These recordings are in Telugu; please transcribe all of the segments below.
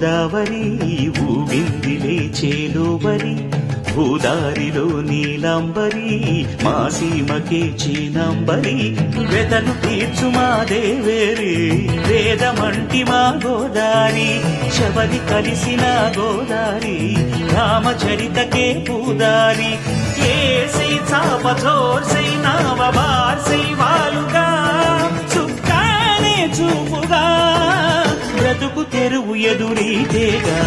గోదావరి ఊగిందిలే చేలోబరి భూదారిలో నీలాంబరి మా సీమకే చీనాంబరి వెతలు తీర్చు మా దేవేరి వేదమంటి మా గోదారి శబరి కలిసిన గోదారి రామచరితకే పూదారి ఏసై చాప చోర్సై నావ బార్సై వాలుగా చుక్కానే చూపుగా బ్రతుకు తెరువు ఎదురీతేగా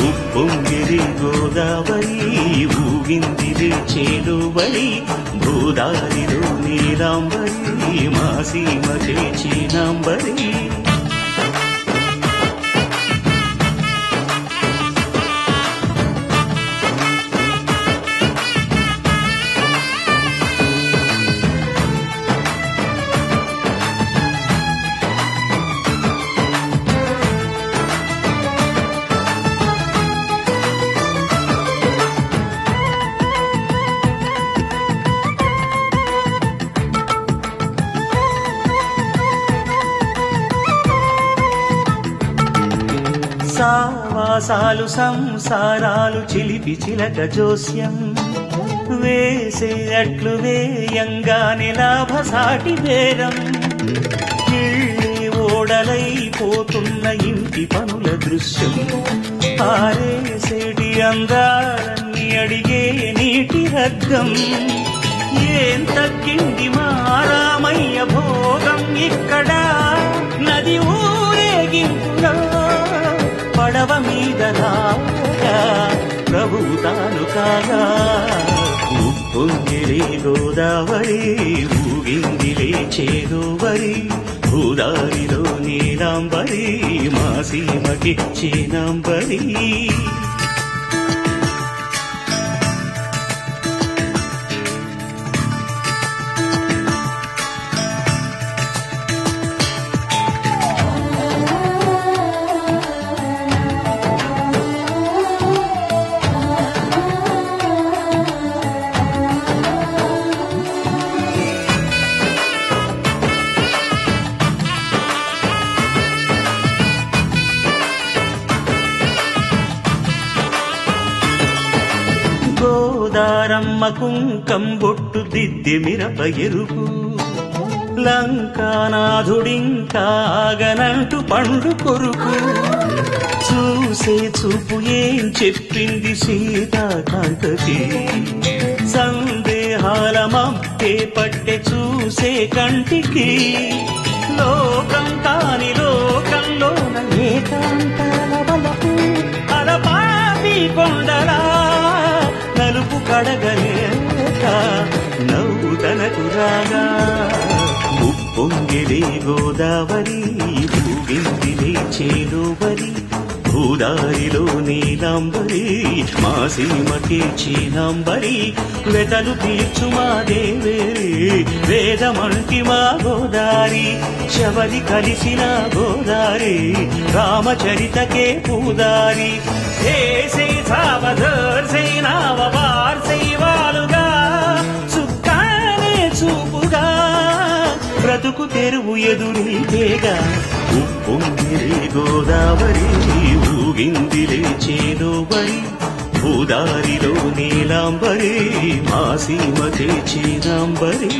ఉప్పొంగిరి గోదావరి ఊగిందిరి చేలోబరి భూదారిలో నీలాంబరి మా సీమకే చీనాంబరి సావాసాలు సంసారాలు చిలిపి చిలక జోస్యం వేసే అట్లు వేయంగానే లాభసాటి బేరం ఇళ్ళే ఓడలైపోతున్న ఇంటి పనుల దృశ్యం ఆరేసేటి అందాలన్నీ అడిగే నీటి హద్దం ఏం తగ్గింది మా రామయ్య భోగం ఇక్కడ నది ఊరేగింపులో పడవ మీద రాగా ప్రభువు తాను కాగా ఉప్పొంగిలే గోదావరి ఊగిందిలే చేలోబరి భూదారిలో నీలాంబరి మా సీమకి చీనాంబరి గోదారమ్మ కుంకం బొట్టు దిద్ది మిరప ఎరుపు లంకానాథుడింకాగనంటూ పండు కొరుకు చూసే చూపు ఏం చెప్పింది సీతాకాంతకి సందేహాల మబ్బే పట్టె చూసే కంటికి లోకం కాని లోకంలోన ఏకాంతాల వలపు అలపాపి కొండలా నలుపు కడగలేక నవ్వు తనకు రాగా ఉప్పొంగిలే గోదావరి ఊగిందిలే చేలోబరి భూదారిలో నీలాంబరి మా సీమకే చీనాంబరి వెతలు తీర్చు మా దేవేరి వేదమంటి మా గోదారి శబరి కలిసిన గోదారి రామచరితకే పూదారి ఏసై చావధర్సై నావ బార్సై వాలుగా చుక్కానే చూపుగా బ్రతుకు తెరువు ఎదురీతేగా ఉప్పొంగిలే గోదావరి ఊగిందిలే చేలోబరి భూదారిలో నీలాంబరి మా సీమకే చీనాంబరి